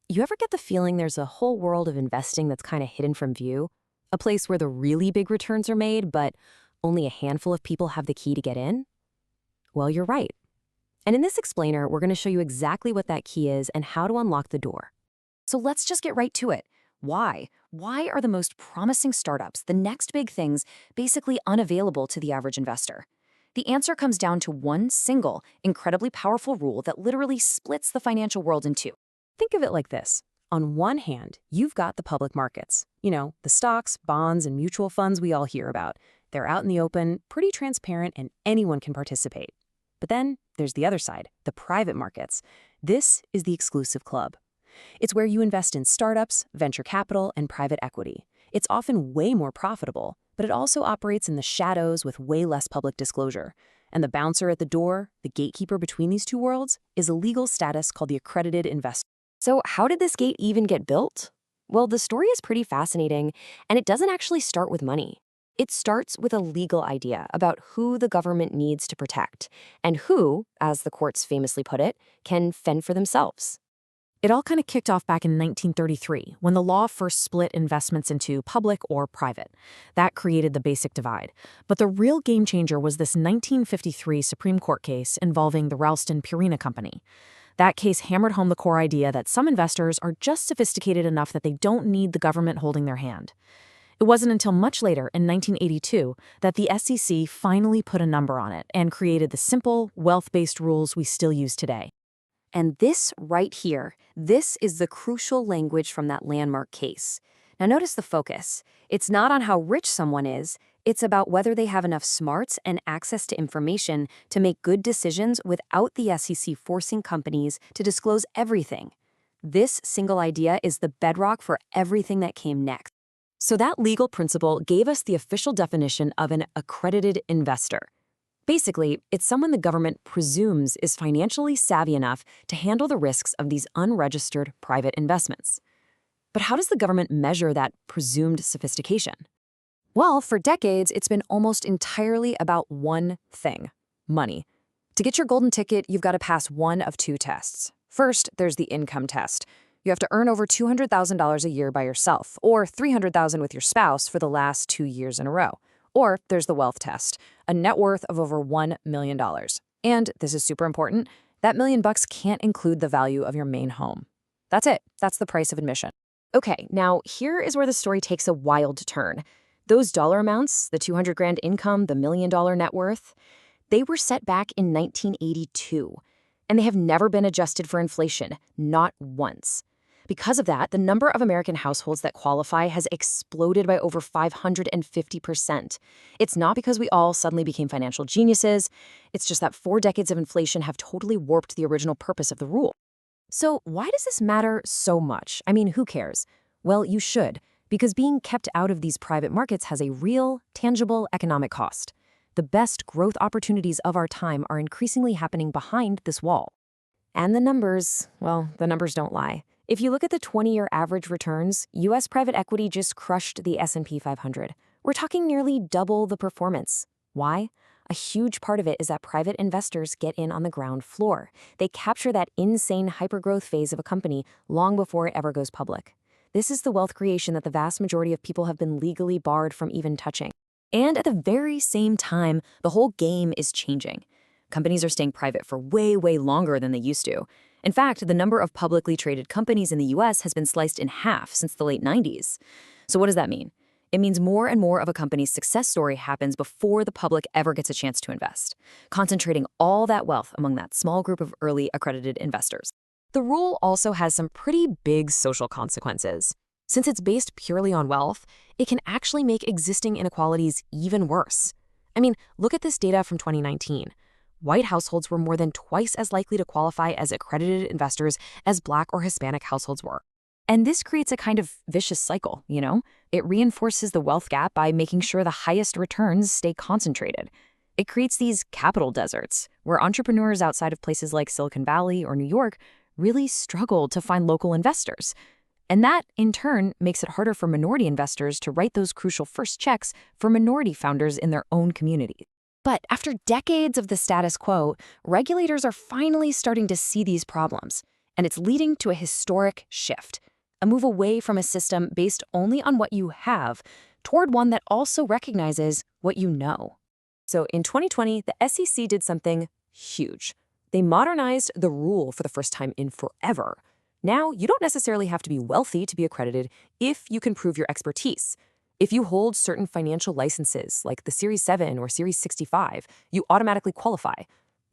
You ever get the feeling there's a whole world of investing that's kind of hidden from view? A place where the really big returns are made, but only a handful of people have the key to get in? Well, you're right. And in this explainer, we're going to show you exactly what that key is and how to unlock the door. So let's just get right to it. Why? Why are the most promising startups, the next big things, basically unavailable to the average investor? The answer comes down to one single, incredibly powerful rule that literally splits the financial world in two. Think of it like this. On one hand, you've got the public markets. The stocks, bonds, and mutual funds we all hear about. They're out in the open, pretty transparent, and anyone can participate. But then there's the other side, the private markets. This is the exclusive club. It's where you invest in startups, venture capital, and private equity. It's often way more profitable, but it also operates in the shadows with way less public disclosure. And the bouncer at the door, the gatekeeper between these two worlds, is a legal status called the Accredited Investor. So how did this gate even get built? Well, the story is pretty fascinating, and it doesn't actually start with money. It starts with a legal idea about who the government needs to protect, and who, as the courts famously put it, can fend for themselves. It all kind of kicked off back in 1933, when the law first split investments into public or private. That created the basic divide. But the real game changer was this 1953 Supreme Court case involving the Ralston-Purina Company. That case hammered home the core idea that some investors are just sophisticated enough that they don't need the government holding their hand. It wasn't until much later, in 1982, that the SEC finally put a number on it and created the simple, wealth-based rules we still use today. And this right here, this is the crucial language from that landmark case. Now notice the focus. It's not on how rich someone is, it's about whether they have enough smarts and access to information to make good decisions without the SEC forcing companies to disclose everything. This single idea is the bedrock for everything that came next. So that legal principle gave us the official definition of an accredited investor. Basically, it's someone the government presumes is financially savvy enough to handle the risks of these unregistered private investments. But how does the government measure that presumed sophistication? Well, for decades, it's been almost entirely about one thing: money. To get your golden ticket, you've got to pass one of two tests. First, there's the income test. You have to earn over $200,000 a year by yourself, or $300,000 with your spouse for the last 2 years in a row. Or there's the wealth test, a net worth of over $1 million. And this is super important, that $1 million can't include the value of your main home. That's it. That's the price of admission. Okay, now here is where the story takes a wild turn. Those dollar amounts, the 200 grand income, the $1 million net worth, they were set back in 1982. And they have never been adjusted for inflation, not once. Because of that, the number of American households that qualify has exploded by over 550%. It's not because we all suddenly became financial geniuses. It's just that 4 decades of inflation have totally warped the original purpose of the rule. So why does this matter so much? I mean, who cares? Well, you should, because being kept out of these private markets has a real, tangible economic cost. The best growth opportunities of our time are increasingly happening behind this wall. And the numbers don't lie. If you look at the 20-year average returns, U.S. private equity just crushed the S&P 500. We're talking nearly double the performance. Why? A huge part of it is that private investors get in on the ground floor. They capture that insane hypergrowth phase of a company long before it ever goes public. This is the wealth creation that the vast majority of people have been legally barred from even touching. And at the very same time, the whole game is changing. Companies are staying private for way, way longer than they used to. In fact, the number of publicly traded companies in the U.S. has been sliced in half since the late 90s. So what does that mean? It means more and more of a company's success story happens before the public ever gets a chance to invest, concentrating all that wealth among that small group of early accredited investors. The rule also has some pretty big social consequences. Since it's based purely on wealth, it can actually make existing inequalities even worse. I mean, look at this data from 2019. White households were more than twice as likely to qualify as accredited investors as Black or Hispanic households were. And this creates a kind of vicious cycle, It reinforces the wealth gap by making sure the highest returns stay concentrated. It creates these capital deserts, where entrepreneurs outside of places like Silicon Valley or New York really struggle to find local investors. And that, in turn, makes it harder for minority investors to write those crucial first checks for minority founders in their own community. But after decades of the status quo, regulators are finally starting to see these problems. And it's leading to a historic shift, a move away from a system based only on what you have toward one that also recognizes what you know. So in 2020, the SEC did something huge. They modernized the rule for the first time in forever. Now, you don't necessarily have to be wealthy to be accredited if you can prove your expertise. If you hold certain financial licenses, like the Series 7 or Series 65, you automatically qualify.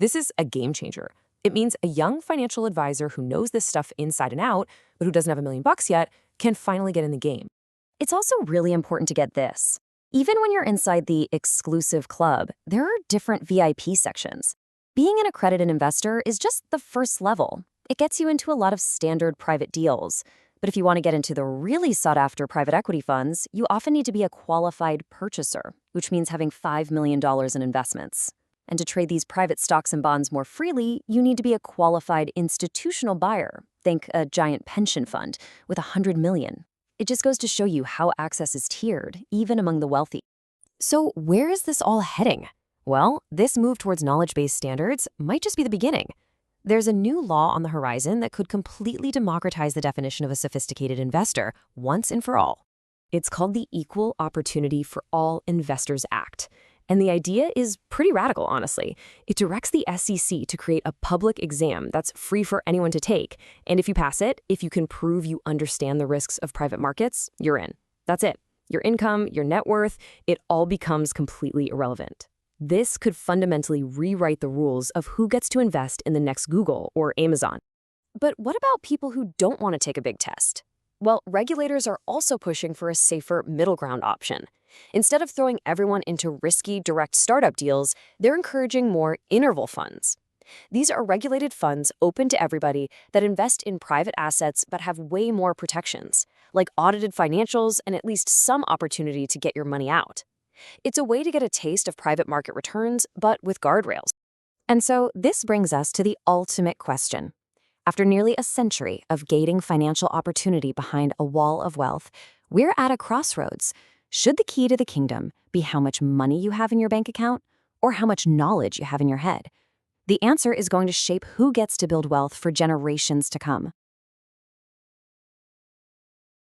This is a game changer. It means a young financial advisor who knows this stuff inside and out, but who doesn't have $1 million yet, can finally get in the game. It's also really important to get this. Even when you're inside the exclusive club, there are different VIP sections. Being an accredited investor is just the first level. It gets you into a lot of standard private deals. But if you want to get into the really sought-after private equity funds, you often need to be a qualified purchaser, which means having $5 million in investments. And to trade these private stocks and bonds more freely, you need to be a qualified institutional buyer. Think a giant pension fund with $100 million. It just goes to show you how access is tiered, even among the wealthy. So where is this all heading? Well, this move towards knowledge-based standards might just be the beginning. There's a new law on the horizon that could completely democratize the definition of a sophisticated investor once and for all. It's called the Equal Opportunity for All Investors Act. And the idea is pretty radical, honestly. It directs the SEC to create a public exam that's free for anyone to take. And if you pass it, if you can prove you understand the risks of private markets, you're in. That's it. Your income, your net worth, it all becomes completely irrelevant. This could fundamentally rewrite the rules of who gets to invest in the next Google or Amazon. But what about people who don't want to take a big test? Well, regulators are also pushing for a safer middle ground option. Instead of throwing everyone into risky direct startup deals, they're encouraging more interval funds. These are regulated funds open to everybody that invest in private assets but have way more protections, like audited financials and at least some opportunity to get your money out. It's a way to get a taste of private market returns, but with guardrails. And so this brings us to the ultimate question. After nearly a century of gating financial opportunity behind a wall of wealth, we're at a crossroads. Should the key to the kingdom be how much money you have in your bank account or how much knowledge you have in your head? The answer is going to shape who gets to build wealth for generations to come.